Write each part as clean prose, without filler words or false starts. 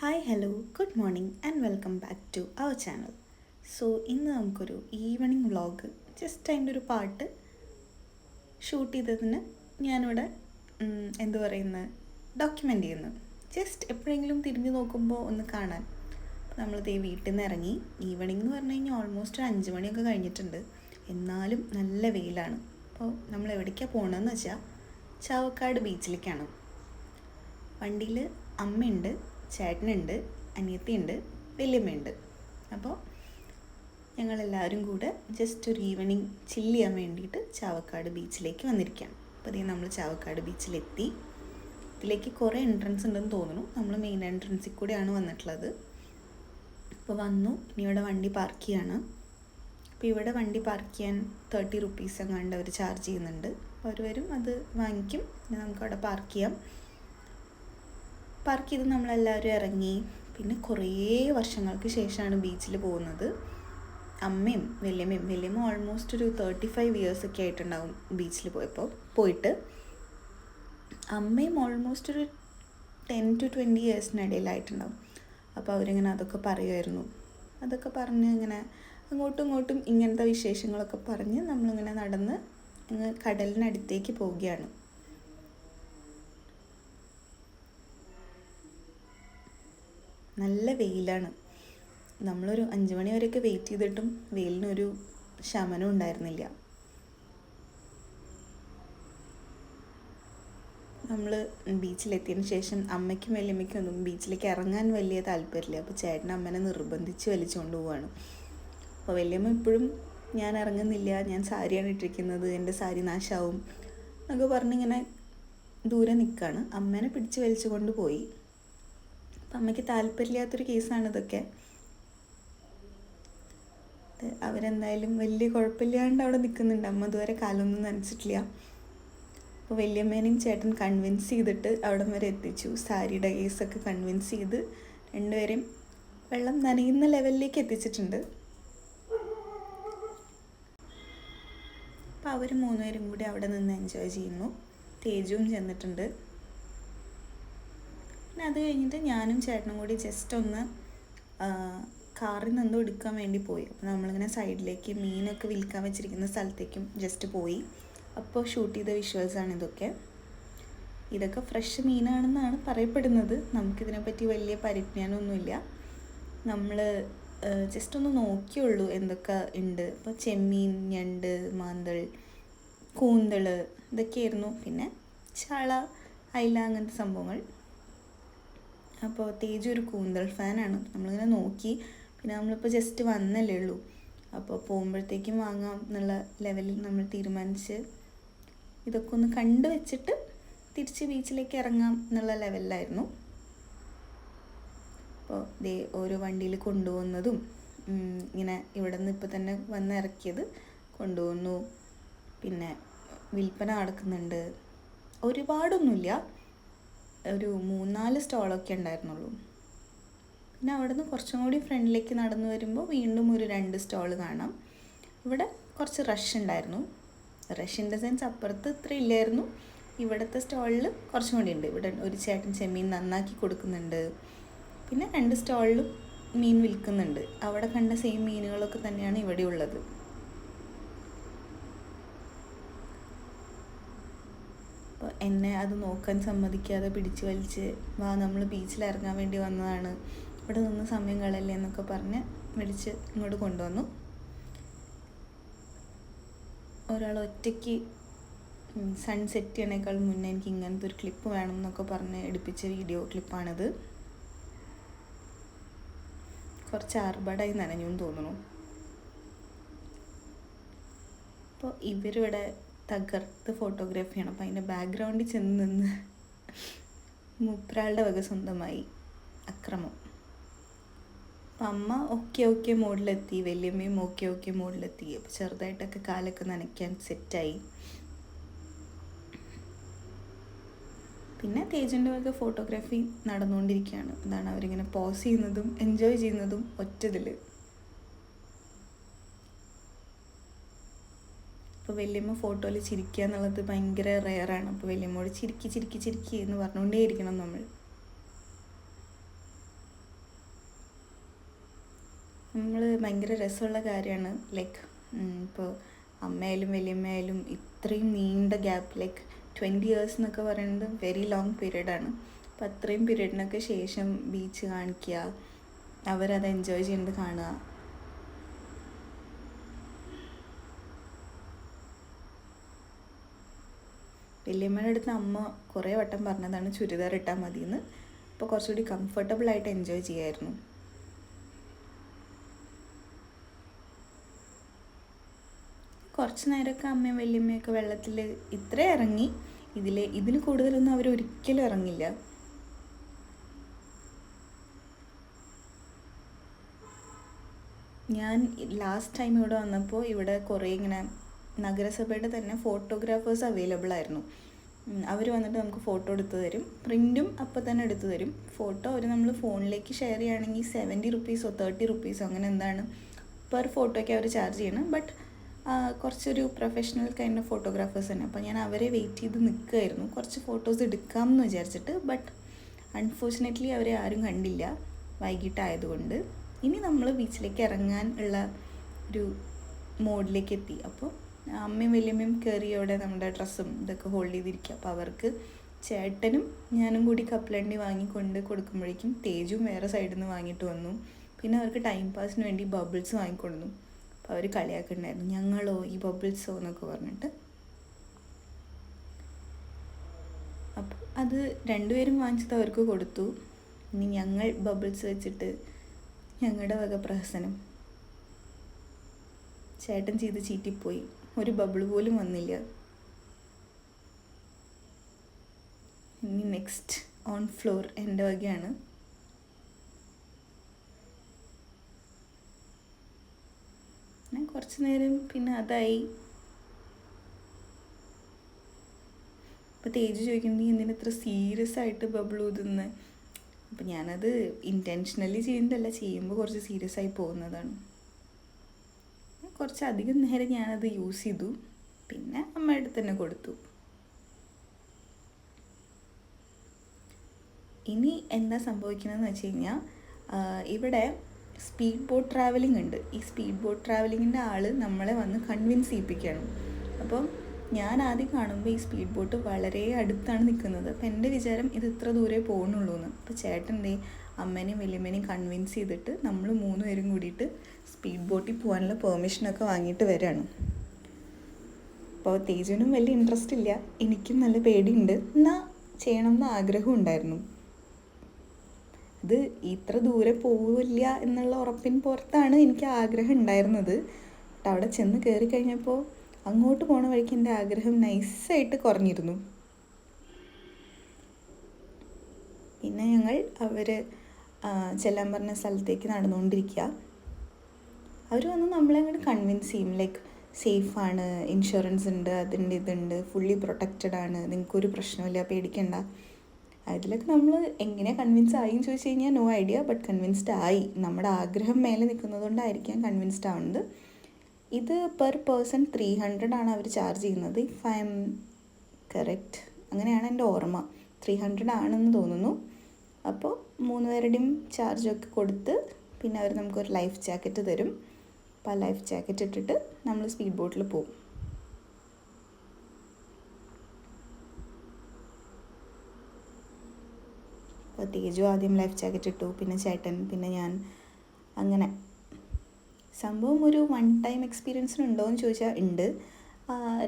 Hi hello good morning and welcome back to our channel. So ഇന്ന് നമുക്കൊരു evening vlog, just അതിൻ്റെ ഒരു പാട്ട് ഷൂട്ട് ചെയ്തതിന് ഞാനിവിടെ എന്തു പറയുന്നത് ഡോക്യുമെൻ്റ് ചെയ്യുന്നു. ജസ്റ്റ് എപ്പോഴെങ്കിലും തിരിഞ്ഞു നോക്കുമ്പോൾ ഒന്ന് കാണാൻ. അപ്പോൾ നമ്മളിതേ വീട്ടിൽ നിന്ന് ഇറങ്ങി. ഈവനിങ് എന്ന് പറഞ്ഞു കഴിഞ്ഞാൽ ഓൾമോസ്റ്റ് 5 മണിയൊക്കെ കഴിഞ്ഞിട്ടുണ്ട്. എന്നാലും നല്ല വെയിലാണ്. അപ്പോൾ നമ്മൾ എവിടേക്കാണ് പോകണമെന്ന് വെച്ചാൽ ചാവക്കാട് ബീച്ചിലേക്കാണ്. വണ്ടിയിൽ അമ്മയുണ്ട്, ചേട്ടനുണ്ട്, അനിയത്തിയുണ്ട്, വല്യമ്മയുണ്ട്. അപ്പോൾ ഞങ്ങളെല്ലാവരും കൂടെ ജസ്റ്റ് ഒരു ഈവനിങ് ചില്ല് ചെയ്യാൻ വേണ്ടിയിട്ട് ചാവക്കാട് ബീച്ചിലേക്ക് വന്നിരിക്കുകയാണ്. അപ്പോൾ അതേ നമ്മൾ ചാവക്കാട് ബീച്ചിലെത്തി. ഇതിലേക്ക് കുറേ എൻട്രൻസ് ഉണ്ടെന്ന് തോന്നുന്നു. നമ്മൾ മെയിൻ എൻട്രൻസിൽ കൂടെയാണ് വന്നിട്ടുള്ളത്. അപ്പോൾ വന്നു. ഇനി ഇവിടെ വണ്ടി പാർക്ക് ചെയ്യാണ്. അപ്പോൾ ഇവിടെ വണ്ടി പാർക്ക് ചെയ്യാൻ 30 റുപ്പീസ് എങ്ങാണ്ട് അവർ ചാർജ് ചെയ്യുന്നുണ്ട്. അപ്പോൾ അവർ വരും, അത് വാങ്ങിക്കും, പിന്നെ നമുക്കവിടെ പാർക്ക് ചെയ്യാം. പാർക്ക് ചെയ്ത് നമ്മളെല്ലാവരും ഇറങ്ങി. പിന്നെ കുറേ വർഷങ്ങൾക്ക് ശേഷമാണ് ബീച്ചിൽ പോകുന്നത്. അമ്മയും വല്യമ്മ ഓൾമോസ്റ്റ് ഒരു 35 ഇയേഴ്സൊക്കെ ആയിട്ടുണ്ടാവും ബീച്ചിൽ പോയിട്ട്. അമ്മയും ഓൾമോസ്റ്റ് ഒരു 10 to 20 ഇയേഴ്സിനിടയിലായിട്ടുണ്ടാവും. അപ്പോൾ അവരിങ്ങനെ അതൊക്കെ പറയുമായിരുന്നു. അതൊക്കെ പറഞ്ഞ് ഇങ്ങനെ അങ്ങോട്ടും ഇങ്ങോട്ടും ഇങ്ങനത്തെ വിശേഷങ്ങളൊക്കെ പറഞ്ഞ് നമ്മളിങ്ങനെ നടന്ന് കടലിനടുത്തേക്ക് പോവുകയാണ്. നല്ല വെയിലാണ്. നമ്മളൊരു 5 മണി വരെയൊക്കെ വെയിറ്റ് ചെയ്തിട്ടും വെയിലിനൊരു ശമനം ഉണ്ടായിരുന്നില്ല. നമ്മൾ ബീച്ചിലെത്തിയതിന് ശേഷം അമ്മയ്ക്കും വല്യമ്മയ്ക്കും ഒന്നും ബീച്ചിലേക്ക് ഇറങ്ങാൻ വലിയ താല്പര്യമില്ല. അപ്പോൾ ചേട്ടൻ അമ്മനെ നിർബന്ധിച്ച് വലിച്ചുകൊണ്ട് പോവുകയാണ്. അപ്പോൾ വല്യമ്മ ഇപ്പോഴും ഞാൻ ഇറങ്ങുന്നില്ല, ഞാൻ സാരിയാണ് ഇട്ടിരിക്കുന്നത്, എൻ്റെ സാരി നാശാവും എന്നൊക്കെ പറഞ്ഞിങ്ങനെ ദൂരെ നിൽക്കുകയാണ്. അമ്മേനെ പിടിച്ച് വലിച്ചുകൊണ്ട് പോയി. അപ്പം അമ്മയ്ക്ക് താല്പര്യമില്ലാത്തൊരു കേസാണ് ഇതൊക്കെ. അവരെന്തായാലും വലിയ കുഴപ്പമില്ലാണ്ട് അവിടെ നിൽക്കുന്നുണ്ട്. അമ്മ ഇതുവരെ കാലൊന്നും നനച്ചിട്ടില്ല. അപ്പോൾ വല്യമ്മേനെയും ചേട്ടൻ കൺവിൻസ് ചെയ്തിട്ട് അവിടം വരെ എത്തിച്ചു. സാരിയുടെ കേസൊക്കെ കൺവിൻസ് ചെയ്ത് രണ്ടുപേരെയും വെള്ളം നനയുന്ന ലെവലിലേക്ക് എത്തിച്ചിട്ടുണ്ട്. അപ്പോൾ അവർ 3 പേരും കൂടി അവിടെ നിന്ന് എൻജോയ് ചെയ്യുന്നു. തേജുവും ചെന്നിട്ടുണ്ട്. പിന്നെ അത് കഴിഞ്ഞിട്ട് ഞാനും ചേട്ടനും കൂടി ജസ്റ്റ് ഒന്ന് കാറിൽ നിന്ന് എടുക്കാൻ വേണ്ടി പോയി. അപ്പോൾ നമ്മളിങ്ങനെ സൈഡിലേക്ക് മീനൊക്കെ വിൽക്കാൻ വെച്ചിരിക്കുന്ന സ്ഥലത്തേക്കും ജസ്റ്റ് പോയി. അപ്പോൾ ഷൂട്ട് ചെയ്ത വിഷ്വൽസാണ് ഇതൊക്കെ ഫ്രഷ് മീനാണെന്നാണ് പറയപ്പെടുന്നത്. നമുക്കിതിനെപ്പറ്റി വലിയ പരിജ്ഞാനമൊന്നുമില്ല. നമ്മൾ ജസ്റ്റ് ഒന്ന് നോക്കിയുള്ളൂ എന്തൊക്കെ ഉണ്ട്. അപ്പോൾ ചെമ്മീൻ, ഞണ്ട്, മാന്തൾ, കൂന്തൾ ഇതൊക്കെയായിരുന്നു. പിന്നെ ചാള, അയില, അങ്ങനത്തെ സംഭവങ്ങൾ. അപ്പോൾ തേജു ഒരു കൂന്തൽ ഫാനാണ്. നമ്മളിങ്ങനെ നോക്കി. പിന്നെ നമ്മളിപ്പോൾ ജസ്റ്റ് വന്നല്ലേ ഉള്ളൂ, അപ്പോൾ പോകുമ്പോഴത്തേക്കും വാങ്ങാം എന്നുള്ള ലെവലിൽ നമ്മൾ തീരുമാനിച്ച് ഇതൊക്കെ ഒന്ന് കണ്ടു വെച്ചിട്ട് തിരിച്ച് ബീച്ചിലേക്ക് ഇറങ്ങാം എന്നുള്ള ലെവലിലായിരുന്നു. അപ്പോൾ ഓരോ വണ്ടിയിൽ കൊണ്ടുപോകുന്നതും ഇങ്ങനെ ഇവിടെ നിന്ന് ഇപ്പോൾ തന്നെ വന്ന് ഇറക്കിയത് കൊണ്ടുപോകുന്നു. പിന്നെ വിൽപ്പന നടക്കുന്നുണ്ട്. ഒരുപാടൊന്നുമില്ല, ഒരു 3-4 സ്റ്റോളൊക്കെ ഉണ്ടായിരുന്നുള്ളൂ. പിന്നെ അവിടെ നിന്ന് കുറച്ചും കൂടി ഫ്രണ്ടിലേക്ക് നടന്നു വരുമ്പോൾ വീണ്ടും ഒരു 2 സ്റ്റോൾ കാണാം. ഇവിടെ കുറച്ച് റഷ് ഉണ്ടായിരുന്നു. റഷ് ഇൻ ദ സെൻസ് അപ്പുറത്ത് ഇത്ര ഇല്ലായിരുന്നു. ഇവിടുത്തെ സ്റ്റോളിൽ കുറച്ചും കൂടി ഉണ്ട്. ഇവിടെ ഒരു ചേട്ടൻ ചെമ്മീൻ നന്നാക്കി കൊടുക്കുന്നുണ്ട്. പിന്നെ 2 സ്റ്റോളിലും മീൻ വിൽക്കുന്നുണ്ട്. അവിടെ കണ്ട സെയിം മീനുകളൊക്കെ തന്നെയാണ് ഇവിടെ ഉള്ളത്. അപ്പോൾ എന്നെ അത് നോക്കാൻ സമ്മതിക്കാതെ പിടിച്ച് വലിച്ച് നമ്മൾ ബീച്ചിൽ ഇറങ്ങാൻ വേണ്ടി വന്നതാണ്, ഇവിടെ നിന്ന് സമയം കളയല്ലേ എന്നൊക്കെ പറഞ്ഞ് വിളിച്ച് ഇങ്ങോട്ട് കൊണ്ടുവന്നു. ഒരാൾ ഒറ്റയ്ക്ക് സൺസെറ്റ് ചെയ്യണേക്കാൾ മുന്നേ എനിക്ക് ഇങ്ങനത്തെ ഒരു ക്ലിപ്പ് വേണം എന്നൊക്കെ പറഞ്ഞ് എടുപ്പിച്ച വീഡിയോ ക്ലിപ്പാണിത്. കുറച്ച് ആർഭാടായി നനഞ്ഞു എന്ന് തോന്നുന്നു. അപ്പോൾ ഇവരിവിടെ തകർത്ത് ഫോട്ടോഗ്രാഫിയാണ്. അപ്പോൾ അതിൻ്റെ ബാക്ക്ഗ്രൗണ്ടിൽ ചെന്ന് നിന്ന് മൂപ്പരാളുടെ വക സ്വന്തമായി അക്രമം. അപ്പം അമ്മ ഓക്കെ മോഡിലെത്തി, വല്യമ്മയും ഓക്കെ മോഡിലെത്തി. അപ്പോൾ ചെറുതായിട്ടൊക്കെ കാലൊക്കെ നനയ്ക്കാൻ സെറ്റായി. പിന്നെ തേജുൻ്റെ വക ഫോട്ടോഗ്രാഫി നടന്നുകൊണ്ടിരിക്കുകയാണ്. അതാണ് അവരിങ്ങനെ പോസ് ചെയ്യുന്നതും എൻജോയ് ചെയ്യുന്നതും ഒറ്റതിൽ. അപ്പോൾ വല്യമ്മ ഫോട്ടോയിൽ ചിരിക്കുക എന്നുള്ളത് ഭയങ്കര റെയറാണ്. അപ്പോൾ വല്യമ്മോട് ചിരിക്കി എന്ന് പറഞ്ഞുകൊണ്ടേയിരിക്കണം നമ്മൾ. നമ്മൾ ഭയങ്കര രസമുള്ള കാര്യമാണ്. ലൈക്ക് ഇപ്പോൾ അമ്മയായാലും വലിയമ്മയായാലും ഇത്രയും നീണ്ട ഗ്യാപ്പ്, ലൈക്ക് 20 years എന്നൊക്കെ പറയുന്നത് വെരി ലോങ് പീരീഡാണ്. അപ്പം അത്രയും പീരീഡിനൊക്കെ ശേഷം ബീച്ച് കാണിക്കുക, അവരത് എൻജോയ് ചെയ്യുന്നത് കാണുക. വലിയമ്മയുടെ അടുത്ത് അമ്മ കുറേ വട്ടം പറഞ്ഞതാണ് ചുരിദാർ ഇട്ടാൽ മതിയെന്ന്. അപ്പോൾ കുറച്ചുകൂടി കംഫർട്ടബിളായിട്ട് എൻജോയ് ചെയ്യായിരുന്നു. കുറച്ച് നേരമൊക്കെ അമ്മയും വലിയമ്മയൊക്കെ വെള്ളത്തിൽ ഇത്ര ഇറങ്ങി. ഇതിന് കൂടുതലൊന്നും അവർ ഒരിക്കലും ഇറങ്ങില്ല. ഞാൻ ലാസ്റ്റ് ടൈം ഇവിടെ വന്നപ്പോൾ ഇവിടെ കുറേ ഇങ്ങനെ നഗരസഭയുടെ തന്നെ ഫോട്ടോഗ്രാഫേഴ്സ് അവൈലബിൾ ആയിരുന്നു. അവർ വന്നിട്ട് നമുക്ക് ഫോട്ടോ എടുത്ത് തരും, പ്രിൻറ്റും അപ്പോൾ തന്നെ എടുത്തു തരും. ഫോട്ടോ അവർ നമ്മൾ ഫോണിലേക്ക് ഷെയർ ചെയ്യുകയാണെങ്കിൽ 70 rupees 30 rupees അങ്ങനെ എന്താണ് പെർ ഫോട്ടോയ്ക്ക് അവർ ചാർജ് ചെയ്യണം. ബട്ട് കുറച്ചൊരു പ്രൊഫഷണൽ കൈൻഡ് ഓഫ് ഫോട്ടോഗ്രാഫേഴ്സ് തന്നെ. അപ്പോൾ ഞാൻ അവരെ വെയിറ്റ് ചെയ്ത് നിൽക്കുമായിരുന്നു കുറച്ച് ഫോട്ടോസ് എടുക്കാമെന്ന് വിചാരിച്ചിട്ട്. ബട്ട് അൺഫോർച്ചുനേറ്റ്ലി അവരെ ആരും കണ്ടില്ല വൈകിട്ടായതുകൊണ്ട്. ഇനി നമ്മൾ ബീച്ചിലേക്ക് ഇറങ്ങാൻ ഉള്ള ഒരു മോഡിലേക്ക് എത്തി. അപ്പോൾ അമ്മയും വലിയമ്മയും കയറി അവിടെ നമ്മുടെ ഡ്രസ്സും ഇതൊക്കെ ഹോൾഡ് ചെയ്തിരിക്കുക. അപ്പോൾ അവർക്ക് ചേട്ടനും ഞാനും കൂടി കപ്പലണ്ടി വാങ്ങിക്കൊണ്ട് കൊടുക്കുമ്പോഴേക്കും തേജും വേറെ സൈഡിൽ നിന്ന് വാങ്ങിയിട്ട് വന്നു. പിന്നെ അവർക്ക് ടൈം പാസിന് വേണ്ടി ബബിൾസ് വാങ്ങിക്കൊണ്ടു. അപ്പോൾ അവർ കളിയാക്കുന്നുണ്ടായിരുന്നു, ഞങ്ങളോ ഈ ബബിൾസോ എന്നൊക്കെ പറഞ്ഞിട്ട്. അപ്പോൾ അത് രണ്ടുപേരും വാങ്ങിച്ചത് അവർക്ക് കൊടുത്തു. ഇനി ഞങ്ങൾ ബബിൾസ് വെച്ചിട്ട് ഞങ്ങളുടെ വക പ്രഹസനം. ചേട്ടൻ ചെയ്ത് ചീറ്റിപ്പോയി, ഒരു ബബിൾ പോലും വന്നില്ല. ഇനി നെക്സ്റ്റ് ഓൺ ഫ്ലോർ എൻ്റെ വകയാണ്. ഞാൻ കുറച്ച് നേരം പിന്നെ അതായി. അപ്പോൾ തേജ് ചോദിക്കുന്നത്, നീ എന്തിനാ ഇത്ര സീരിയസ് ആയിട്ട് ബബിൾ ഊതുന്നത്? അപ്പം ഞാനത് ഇൻറ്റൻഷനലി ചെയ്യുന്നതല്ല, ചെയ്യുമ്പോൾ കുറച്ച് സീരിയസ് ആയി പോകുന്നതാണ്. കുറച്ചധികം നേരം ഞാനത് യൂസ് ചെയ്തു, പിന്നെ അമ്മയുടെ തന്നെ കൊടുത്തു. ഇനി എന്താ സംഭവിക്കുന്നതെന്ന് വെച്ച് കഴിഞ്ഞാൽ ഇവിടെ സ്പീഡ് ബോട്ട് ട്രാവലിംഗ് ഉണ്ട്. ഈ സ്പീഡ് ബോട്ട് ട്രാവലിങ്ങിൻ്റെ ആൾ നമ്മളെ വന്ന് കൺവിൻസ് ചെയ്യിപ്പിക്കുകയാണ്. അപ്പം ഞാൻ ആദ്യം കാണുമ്പോൾ ഈ സ്പീഡ് ബോട്ട് വളരെ അടുത്താണ് നിൽക്കുന്നത്. അപ്പം എൻ്റെ വിചാരം ഇത് ഇത്ര ദൂരെ പോകുന്നുള്ളൂ എന്ന്. അപ്പോൾ ചേട്ടൻ്റെ അമ്മേനെയും വലിയമ്മേനെയും കൺവിൻസ് ചെയ്തിട്ട് നമ്മൾ 3 പേരും കൂടിയിട്ട് സ്പീഡ് ബോട്ടിൽ പോകാനുള്ള പെർമിഷനൊക്കെ വാങ്ങിയിട്ട് വരികയാണ്. അപ്പോൾ തേജുവിനും വലിയ ഇൻട്രസ്റ്റ് ഇല്ല, എനിക്കും നല്ല പേടിയുണ്ട്, എന്നാൽ ചെയ്യണമെന്ന് ആഗ്രഹം ഉണ്ടായിരുന്നു. ഇത് ഇത്ര ദൂരെ പോവില്ല എന്നുള്ള ഉറപ്പിന് പുറത്താണ് എനിക്ക് ആഗ്രഹം ഉണ്ടായിരുന്നത്. ബട്ട് അവിടെ ചെന്ന് കയറി കഴിഞ്ഞപ്പോൾ അങ്ങോട്ട് പോണ വഴിക്ക് എൻ്റെ ആഗ്രഹം നൈസായിട്ട് കുറഞ്ഞിരുന്നു. പിന്നെ ഞങ്ങൾ അവർ ചെല്ലാൻ പറഞ്ഞ സ്ഥലത്തേക്ക് നടന്നുകൊണ്ടിരിക്കുക. അവർ വന്ന് നമ്മളെ അങ്ങോട്ട് കൺവിൻസ് ചെയ്യും, ലൈക്ക് സേഫാണ്, ഇൻഷുറൻസ് ഉണ്ട്, അതിൻ്റെ ഇതുണ്ട്, ഫുള്ളി പ്രൊട്ടക്റ്റഡ് ആണ്, നിങ്ങൾക്കൊരു പ്രശ്നമില്ല, പേടിക്കണ്ട. അതിലൊക്കെ നമ്മൾ എങ്ങനെ കൺവിൻസ് ആയിന്ന് ചോദിച്ചു കഴിഞ്ഞാൽ നോ ഐഡിയ. ബട്ട് കൺവിൻസ്ഡ് ആയി. നമ്മുടെ ആഗ്രഹം മേലെ നിൽക്കുന്നത് കൊണ്ടായിരിക്കാം കൺവിൻസ്ഡ് ആവുന്നത്. ഇത് പെർ പേഴ്സൺ 300 ആണ് അവർ ചാർജ് ചെയ്യുന്നത്. ഇഫ് ഐ എം കറക്റ്റ്, അങ്ങനെയാണ് എൻ്റെ ഓർമ്മ. 300 ആണെന്ന് തോന്നുന്നു. അപ്പോൾ 3 പേരുടെയും ചാർജൊക്കെ കൊടുത്ത് പിന്നെ അവർ നമുക്കൊരു ലൈഫ് ജാക്കറ്റ് തരും. അപ്പോൾ ആ ലൈഫ് ജാക്കറ്റ് ഇട്ടിട്ട് നമ്മൾ സ്പീഡ് ബോട്ടിൽ പോകും. അപ്പോൾ തേജു ആദ്യം ലൈഫ് ജാക്കറ്റ് ഇട്ടു, പിന്നെ ചേട്ടൻ, പിന്നെ ഞാൻ. അങ്ങനെ സംഭവം ഒരു 1 ടൈം എക്സ്പീരിയൻസിനുണ്ടോ എന്ന് ചോദിച്ചാൽ ഉണ്ട്.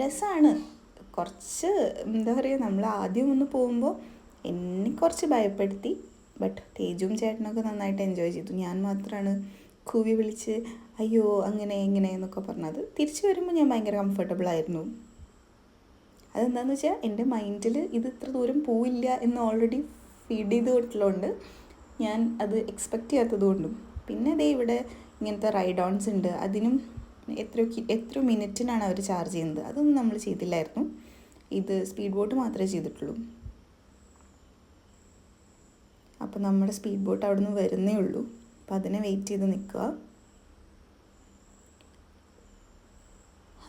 രസമാണ്. കുറച്ച് എന്താ പറയുക, നമ്മൾ ആദ്യം ഒന്ന് പോകുമ്പോൾ എന്നെ കുറച്ച് ഭയപ്പെടുത്തി. ബട്ട് തേജുവും ചേട്ടനൊക്കെ നന്നായിട്ട് എൻജോയ് ചെയ്തു. ഞാൻ മാത്രമാണ് കൂവി വിളിച്ച് അയ്യോ അങ്ങനെ ഇങ്ങനെ എന്നൊക്കെ പറഞ്ഞത്. തിരിച്ചു വരുമ്പോൾ ഞാൻ ഭയങ്കര കംഫർട്ടബിളായിരുന്നു. അതെന്താണെന്ന് വെച്ചാൽ എൻ്റെ മൈൻഡിൽ ഇത് ഇത്ര ദൂരം പോവില്ല എന്ന് ഓൾറെഡി ഫീഡ് ചെയ്ത് കൊടുത്തുള്ളതുകൊണ്ട് ഞാൻ അത് എക്സ്പെക്റ്റ് ചെയ്യാത്തതുകൊണ്ടും. പിന്നെ ദേ ഇവിടെ ഇങ്ങനത്തെ റൈഡ് ഓൺസ് ഉണ്ട്. അതിനും എത്ര മിനിറ്റിനാണ് അവർ ചാർജ് ചെയ്യുന്നത്. അതൊന്നും നമ്മൾ ചെയ്തില്ലായിരുന്നു. ഇത് സ്പീഡ് ബോട്ട് മാത്രമേ ചെയ്തിട്ടുള്ളൂ. അപ്പോൾ നമ്മുടെ സ്പീഡ് ബോട്ട് അവിടെ നിന്ന് വരുന്നേ ഉള്ളൂ. അപ്പോൾ അതിനെ വെയിറ്റ് ചെയ്ത് നിൽക്കുക.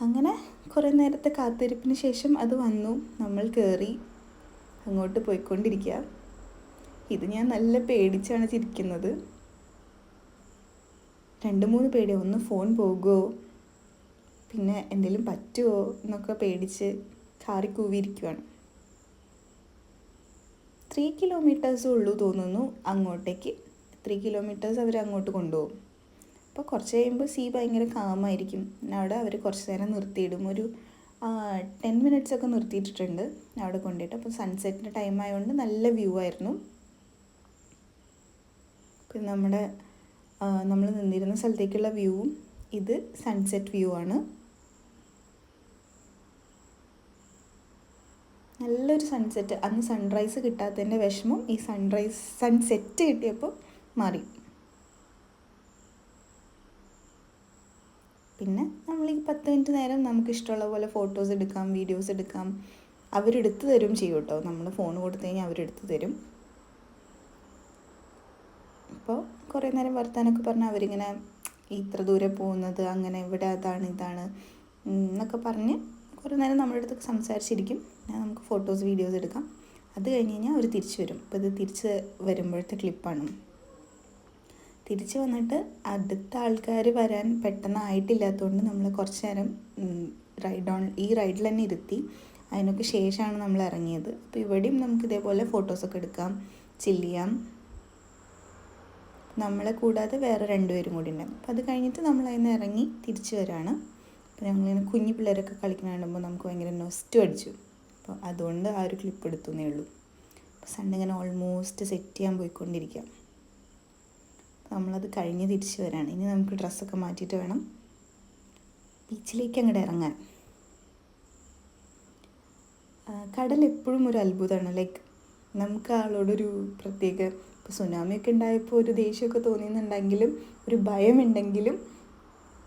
അങ്ങനെ കുറേ നേരത്തെ കാത്തിരിപ്പിന് ശേഷം അത് വന്നു. നമ്മൾ കയറി അങ്ങോട്ട് പോയിക്കൊണ്ടിരിക്കുക. ഇത് ഞാൻ നല്ല പേടിച്ചാണ് ചിരിക്കുന്നത്. 2-3 പേടി, ഒന്ന് ഫോൺ പോകുമോ, പിന്നെ എന്തെങ്കിലും പറ്റുമോ എന്നൊക്കെ പേടിച്ച് കാറി കൂവിയിരിക്കുവാണ്. 3 കിലോമീറ്റേഴ്സേ ഉള്ളൂ തോന്നുന്നു അങ്ങോട്ടേക്ക്. 3 കിലോമീറ്റേഴ്സ് അവർ അങ്ങോട്ട് കൊണ്ടുപോകും. അപ്പോൾ കുറച്ച് കഴിയുമ്പോൾ ഭയങ്കര കാമായിരിക്കും. അവിടെ അവർ കുറച്ച് നേരം നിർത്തിയിടും. ഒരു 10 മിനിറ്റ്സ് ഒക്കെ നിർത്തിയിട്ടിട്ടുണ്ട് അവിടെ കൊണ്ടുപോയിട്ട്. അപ്പോൾ സൺസെറ്റിൻ്റെ ടൈം ആയതുകൊണ്ട് നല്ല വ്യൂ ആയിരുന്നു. പിന്നെ നമ്മൾ നിന്നിരുന്ന സ്ഥലത്തേക്കുള്ള വ്യൂവും ഇത് സൺസെറ്റ് വ്യൂ ആണ്. നല്ലൊരു സൺസെറ്റ്. അന്ന് സൺറൈസ് കിട്ടാത്തതിൻ്റെ വിഷമം ഈ സൺസെറ്റ് കിട്ടിയപ്പോൾ മാറി. പിന്നെ നമ്മൾ ഈ 10 മിനിറ്റ് നേരം നമുക്ക് ഇഷ്ടമുള്ള പോലെ ഫോട്ടോസ് എടുക്കാം, വീഡിയോസ് എടുക്കാം. അവരെടുത്ത് തരും ചെയ്യും കേട്ടോ. നമ്മൾ ഫോൺ കൊടുത്തു കഴിഞ്ഞാൽ അവരെടുത്ത് തരും. അപ്പോൾ കുറേ നേരം വർത്താനമൊക്കെ പറഞ്ഞാൽ അവരിങ്ങനെ ഇത്ര ദൂരെ പോകുന്നത്, അങ്ങനെ ഇവിടെ അതാണ് ഇതാണ് എന്നൊക്കെ പറഞ്ഞ് കുറേ നേരം നമ്മുടെ അടുത്ത് സംസാരിച്ചിരിക്കും. നമുക്ക് ഫോട്ടോസ് വീഡിയോസ് എടുക്കാം. അത് കഴിഞ്ഞ് കഴിഞ്ഞാൽ അവർ തിരിച്ചു വരും. അപ്പോൾ ഇത് തിരിച്ച് വരുമ്പോഴത്തെ ക്ലിപ്പാണ്. തിരിച്ച് വന്നിട്ട് അടുത്ത ആൾക്കാർ വരാൻ പെട്ടെന്നായിട്ടില്ലാത്തതുകൊണ്ട് നമ്മൾ കുറച്ച് നേരം ഈ റൈഡിൽ തന്നെ ഇരുത്തി. അതിനൊക്കെ ശേഷമാണ് നമ്മൾ ഇറങ്ങിയത്. അപ്പോൾ ഇവിടെയും നമുക്ക് ഇതേപോലെ ഫോട്ടോസൊക്കെ എടുക്കാം, ചില്ല് ചെയ്യാം. നമ്മളെ കൂടാതെ വേറെ 2 പേരും കൂടി ഉണ്ടാകും. അപ്പോൾ അത് കഴിഞ്ഞിട്ട് നമ്മൾ അതിൽ നിന്ന് ഇറങ്ങി തിരിച്ച് വരാണ്. അപ്പോൾ ഞങ്ങളിങ്ങനെ കുഞ്ഞു പിള്ളേരൊക്കെ കളിക്കുന്ന കാണുമ്പോൾ നമുക്ക് ഭയങ്കര നൊസ്റ്റു അടിച്ചു. അപ്പോൾ അതുകൊണ്ട് ആ ഒരു ക്ലിപ്പ് എടുത്തുന്നേ ഉള്ളൂ. അപ്പോൾ സൺ ഇങ്ങനെ ഓൾമോസ്റ്റ് സെറ്റ് ചെയ്യാൻ പോയിക്കൊണ്ടിരിക്കാം. നമ്മളത് കഴിഞ്ഞ് തിരിച്ച് വരാണ്. ഇനി നമുക്ക് ഡ്രസ്സൊക്കെ മാറ്റിയിട്ട് വേണം ബീച്ചിലേക്ക് അങ്ങോട്ട് ഇറങ്ങാൻ. കടൽ എപ്പോഴും ഒരു അത്ഭുതമാണ്. ലൈക്ക് നമുക്ക് ആളോടൊരു പ്രത്യേക, ഇപ്പോൾ സുനാമിയൊക്കെ ഉണ്ടായപ്പോൾ ഒരു ദേഷ്യമൊക്കെ തോന്നിയെന്നുണ്ടെങ്കിലും ഒരു ഭയമുണ്ടെങ്കിലും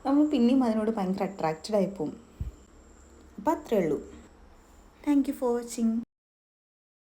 നമ്മൾ പിന്നെയും അതിനോട് ഭയങ്കര അട്രാക്റ്റഡ് ആയിപ്പോവും. അപ്പോൾ അത്രേ ഉള്ളൂ. Thank you for watching.